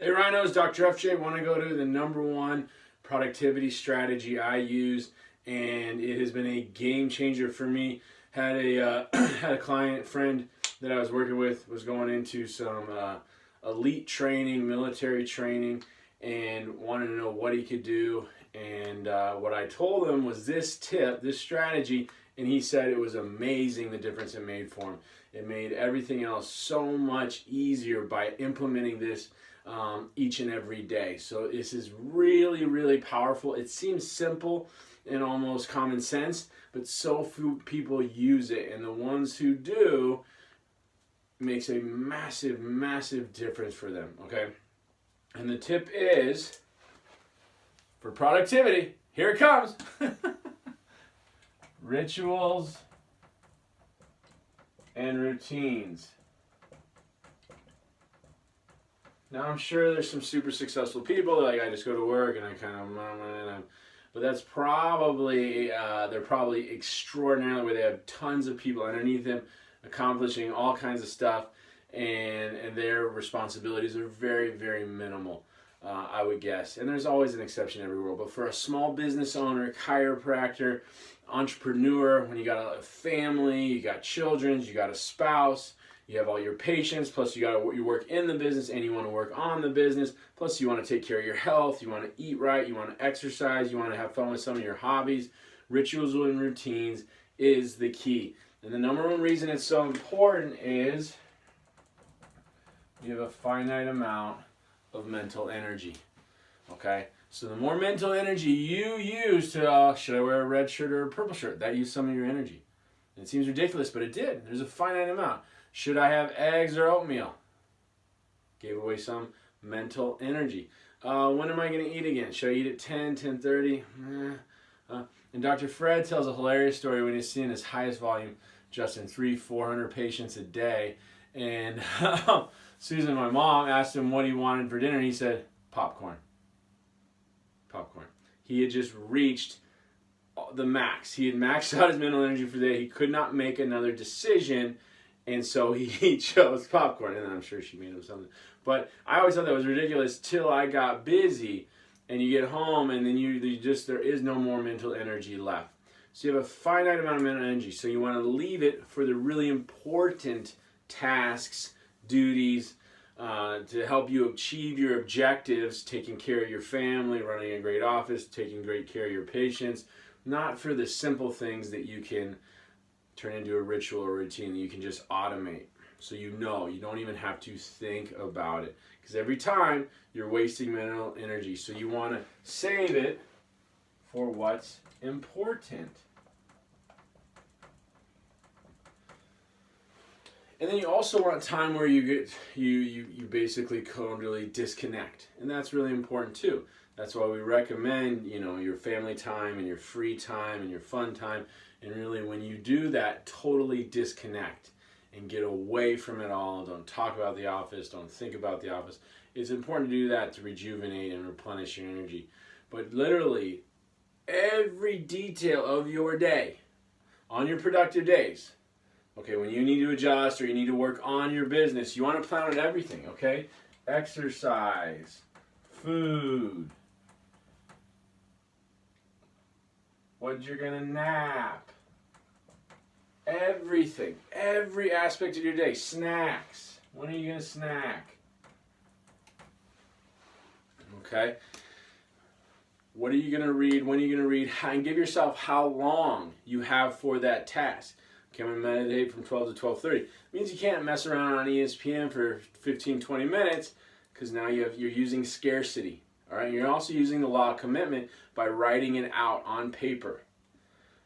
Hey Rhinos, Dr. FJ. Want to go to the #1 productivity strategy I use, and it has been a game changer for me. Had a had a client friend that I was working with, was going into some elite training, military training, and wanted to know what he could do. And what I told him was this tip, this strategy, and he said it was amazing the difference it made for him. It made everything else so much easier by implementing this each and every day. So this is really, really powerful. It seems simple and almost common sense, but so few people use it, and the ones who do, makes a massive, massive difference for them, okay? And the tip is, for productivity, here it comes. Rituals and routines. Now I'm sure there's some super successful people that, like, I just go to work and I kind of, but that's probably, they're probably extraordinarily, where they have tons of people underneath them accomplishing all kinds of stuff, and their responsibilities are very, very minimal, I would guess. And there's always an exception every world, but for a small business owner, chiropractor, entrepreneur, when you got a family, you got children, you got a spouse, you have all your patients, plus you work in the business and you want to work on the business, plus you want to take care of your health, you want to eat right, you want to exercise, you want to have fun with some of your hobbies. Rituals and routines is the key. And the #1 reason it's so important is you have a finite amount of mental energy, okay? So the more mental energy you use to, should I wear a red shirt or a purple shirt? That used some of your energy. It seems ridiculous, but it did. There's a finite amount. Should I have eggs or oatmeal? Gave away some mental energy. When am I going to eat again? Should I eat at 10, 10:30? And Dr. Fred tells a hilarious story when he's seeing his highest volume, Justin, 300-400 patients a day. And Susan, my mom, asked him what he wanted for dinner, and he said, popcorn. Popcorn. He had just reached the max. He had maxed out his mental energy for the day. He could not make another decision, and so he chose popcorn. And then I'm sure she made him something. But I always thought that was ridiculous till I got busy, and you get home, and then there is no more mental energy left. So you have a finite amount of mental energy, so you want to leave it for the really important tasks, duties, to help you achieve your objectives, taking care of your family, running a great office, taking great care of your patients, not for the simple things that you can turn into a ritual or routine that you can just automate. So you don't even have to think about it, because every time you're wasting mental energy. So you want to save it for what's important. And then you also want time where you basically totally disconnect, and that's really important too. That's why we recommend, your family time and your free time and your fun time, and really when you do that, totally disconnect and get away from it all. Don't talk about the office, don't think about the office. It's important to do that to rejuvenate and replenish your energy. But literally every detail of your day, on your productive days, okay, when you need to adjust or you need to work on your business, you want to plan out everything, okay? Exercise, food, when you're going to nap, everything, every aspect of your day. Snacks, when are you going to snack? Okay? What are you going to read? When are you going to read? And give yourself how long you have for that task. Can we meditate from 12 to 12:30? It means you can't mess around on ESPN for 15, 20 minutes, because now you're using scarcity. All right, you're also using the law of commitment by writing it out on paper.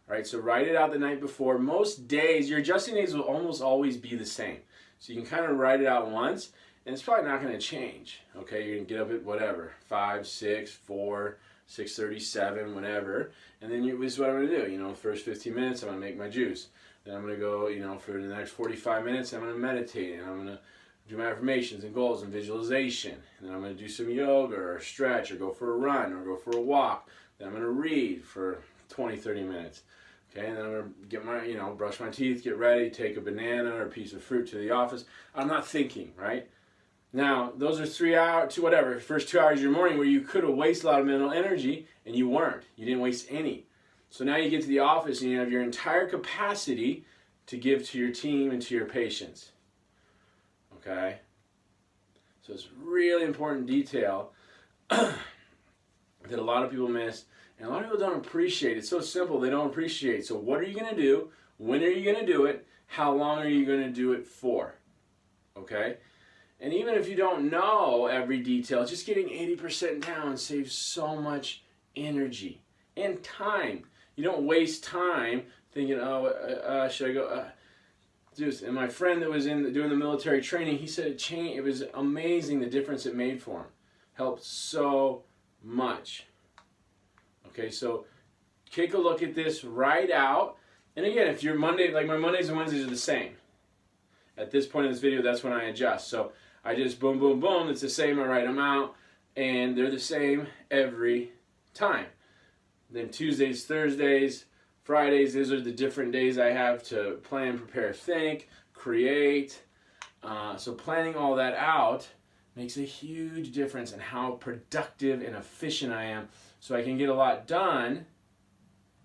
All right, so write it out the night before. Most days, your adjusting days will almost always be the same. So you can kind of write it out once, and it's probably not going to change. Okay, you're going to get up at whatever, 5, 6, 4, 6:30, 7, whatever. And then this is what I'm going to do. First 15 minutes, I'm going to make my juice. Then I'm going to go, for the next 45 minutes, I'm going to meditate, and I'm going to do my affirmations and goals and visualization. And then I'm going to do some yoga or stretch or go for a run or go for a walk. Then I'm going to read for 20, 30 minutes. Okay, and then I'm going to get my, brush my teeth, get ready, take a banana or a piece of fruit to the office. I'm not thinking, right? Now, those are 3 hours to whatever, first 2 hours of your morning where you could have wasted a lot of mental energy and you weren't. You didn't waste any. So now you get to the office and you have your entire capacity to give to your team and to your patients. Okay? So it's really important detail that a lot of people miss and a lot of people don't appreciate. It's so simple, they don't appreciate. So what are you going to do? When are you going to do it? How long are you going to do it for? Okay? And even if you don't know every detail, just getting 80% down saves so much energy and time. You don't waste time thinking, should I go? And my friend that was doing the military training, he said it was amazing the difference it made for him. Helped so much. Okay, so take a look at this, write out. And again, if your Monday, like my Mondays and Wednesdays are the same. At this point in this video, that's when I adjust. So I just boom, boom, boom, it's the same, I write them out, and they're the same every time. Then Tuesdays, Thursdays, Fridays, these are the different days I have to plan, prepare, think, create. So planning all that out makes a huge difference in how productive and efficient I am, so I can get a lot done,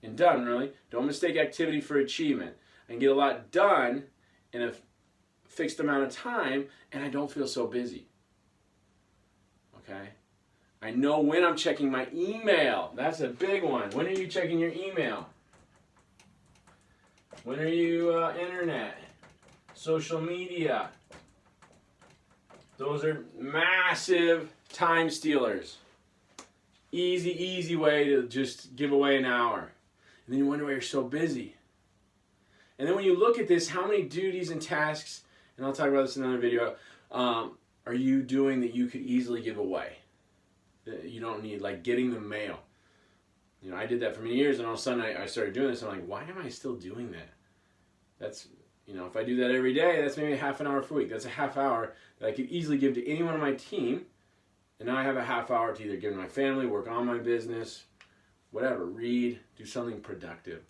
really. Don't mistake activity for achievement. I can get a lot done in a fixed amount of time, and I don't feel so busy. Okay? I know when I'm checking my email. That's a big one. When are you checking your email? When are you internet? Social media? Those are massive time stealers. Easy way to just give away an hour. And then you wonder why you're so busy. And then when you look at this, how many duties and tasks, and I'll talk about this in another video, are you doing that you could easily give away? That you don't need, like getting the mail. You know, I did that for many years, and all of a sudden I started doing this. I'm like, why am I still doing that? That's, you know, if I do that every day, that's maybe half an hour per week. That's a half hour that I could easily give to anyone on my team. And now I have a half hour to either give to my family, work on my business, whatever, read, do something productive.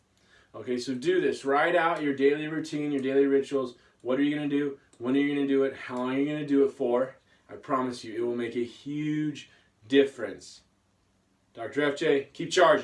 Okay, so do this. Write out your daily routine, your daily rituals. What are you going to do? When are you going to do it? How long are you going to do it for? I promise you, it will make a huge difference. Dr. FJ, keep charging.